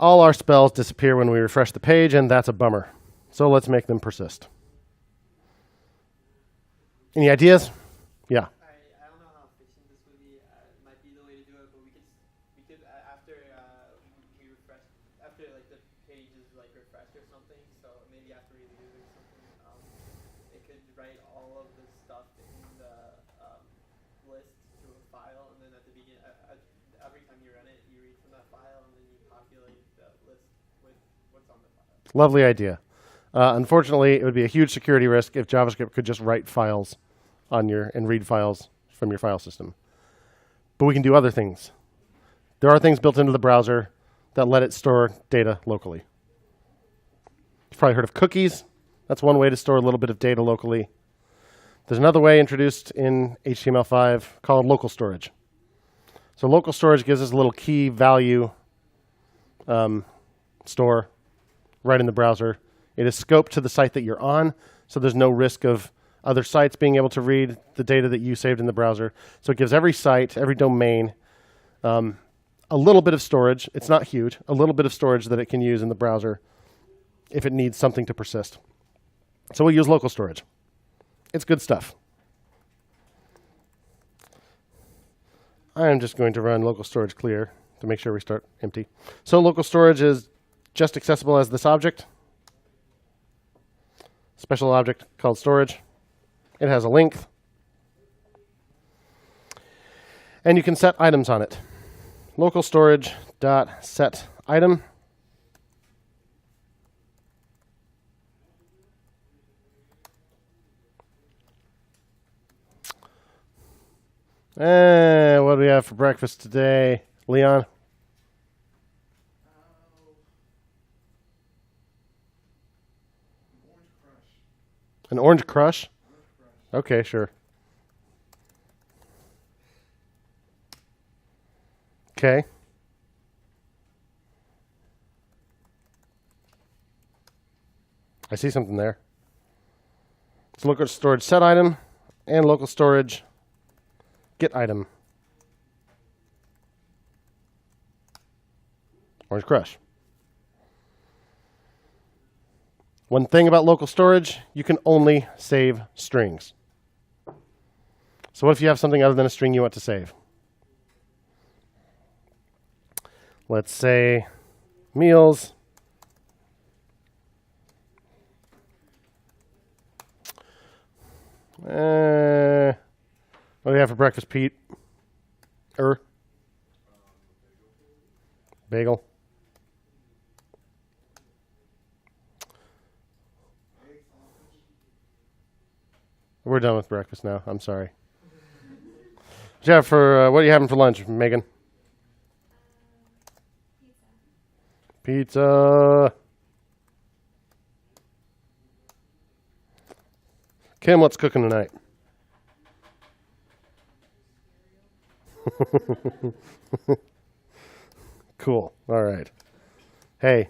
All our spells disappear when we refresh the page, and that's a bummer. So let's make them persist. Any ideas? Yeah. I don't know how efficient this would be. It might be the way to do it, but we could after we refresh, after like the page is like refreshed or something. So maybe after we leave it or something, it could write all of the stuff in the list to a file, and then at the beginning, every time you run it, you read from that file, and then you populate the list with what's on the file. Lovely idea. Unfortunately, it would be a huge security risk if JavaScript could just write files on and read files from your file system. But we can do other things. There are things built into the browser that let it store data locally. You've probably heard of cookies. That's one way to store a little bit of data locally. There's another way introduced in HTML5 called local storage. So local storage gives us a little key value store right in the browser. It is scoped to the site that you're on, so there's no risk of other sites being able to read the data that you saved in the browser. So it gives every site, every domain, a little bit of storage. It's not huge. A little bit of storage that it can use in the browser if it needs something to persist. So we'll use local storage. It's good stuff. I am just going to run local storage clear to make sure we start empty. So local storage is just accessible as this object. Special object called storage. It has a length. And you can set items on it. Local storage dot set item. What do we have for breakfast today, Leon? An orange crush? Okay, sure. Okay. I see something there. It's local storage set item and local storage get item. Orange crush. One thing about local storage, you can only save strings. So what if you have something other than a string you want to save? Let's say meals. What do we have for breakfast, Pete? Bagel. We're done with breakfast now. I'm sorry. Jeff, what are you having for lunch, Megan? Pizza. Kim, what's cooking tonight? Cool. All right. Hey,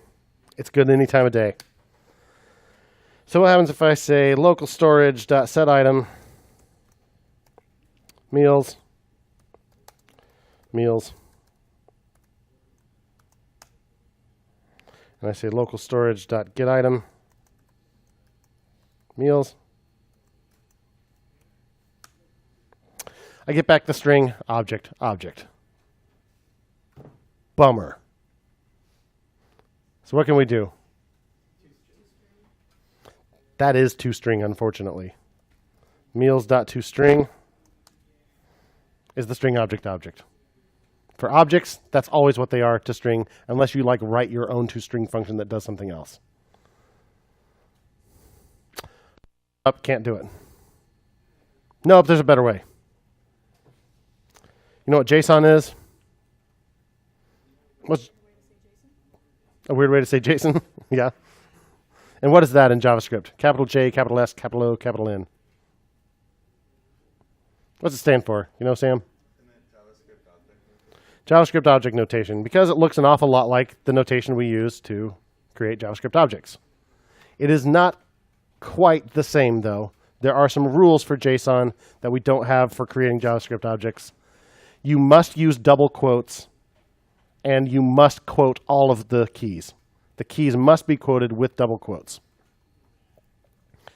it's good any time of day. So what happens if I say local storage dot set item meals, and I say local storage dot get item meals. I get back the string object. Bummer. So what can we do? That is toString, unfortunately. Meals.toString is the string object. For objects, that's always what they are, toString, unless you like write your own toString function that does something else. Can't do it. Nope, there's a better way. You know what JSON is? What's a weird way to say JSON? Yeah. And what is that in JavaScript? Capital J, capital S, capital O, capital N. What's it stand for? You know, Sam? JavaScript object notation, because it looks an awful lot like the notation we use to create JavaScript objects. It is not quite the same, though. There are some rules for JSON that we don't have for creating JavaScript objects. You must use double quotes and you must quote all of the keys. The keys must be quoted with double quotes.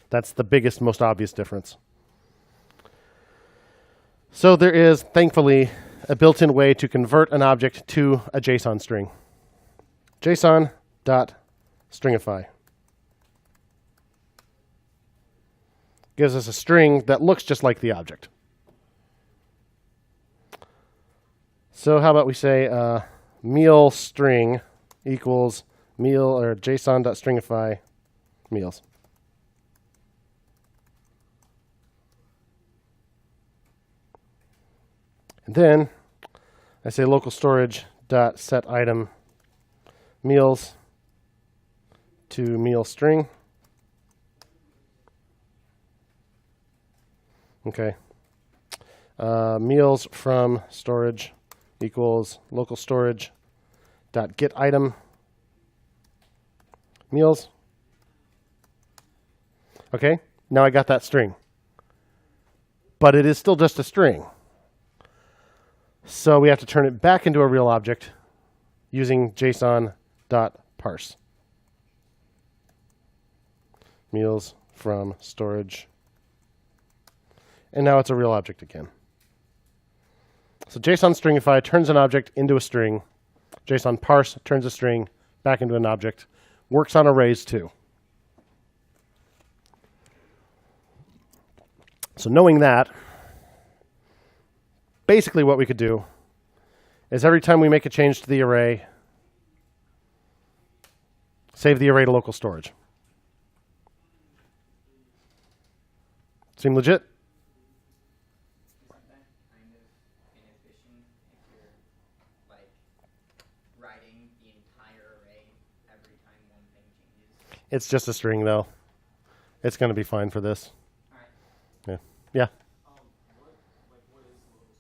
That's the biggest, most obvious difference. So there is, thankfully, a built-in way to convert an object to a JSON string. JSON.stringify gives us a string that looks just like the object. So how about we say meal string equals meal or JSON.stringify meals. And then I say local storage dot set item meals to meal string. Okay. Meals from storage equals local storage dot get item meals. Okay. Now I got that string, but it is still just a string. So we have to turn it back into a real object using JSON.parse. Meals from storage. And now it's a real object again. So JSON stringify turns an object into a string. JSON parse turns a string back into an object. Works on arrays too. So knowing that, basically what we could do is every time we make a change to the array, save the array to local storage. Seem legit? Isn't that kind of inefficient if you're like writing the entire array every time one thing changes? It's just a string though. It's going to be fine for this. All right. Yeah. Yeah. What is local storage?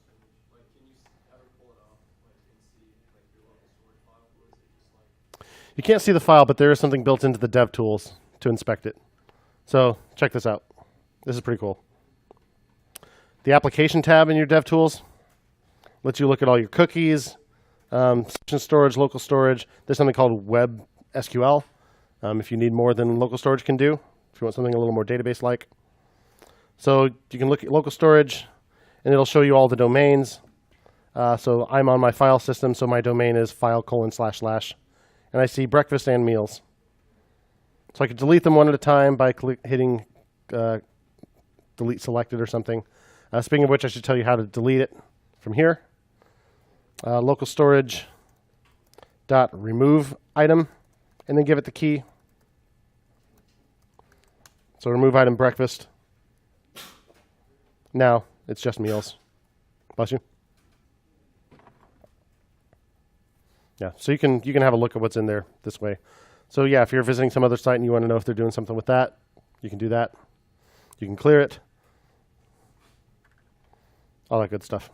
Like, can you ever pull it up, like, and see like your local storage file, or is it just like? You can't see the file, but there is something built into the dev tools to inspect it. So check this out. This is pretty cool. The application tab in your dev tools lets you look at all your cookies, session storage, local storage. There's something called web SQL if you need more than local storage can do, if you want something a little more database-like. So you can look at local storage, and it'll show you all the domains. So I'm on my file system, so my domain is file://, and I see breakfast and meals. So I could delete them one at a time by hitting delete selected or something. Speaking of which, I should tell you how to delete it from here. Local storage dot remove item, and then give it the key. So remove item breakfast. Now it's just meals. Bless you. Yeah, so you can have a look at what's in there this way. So yeah, if you're visiting some other site and you want to know if they're doing something with that, you can do that. You can clear it. All that good stuff.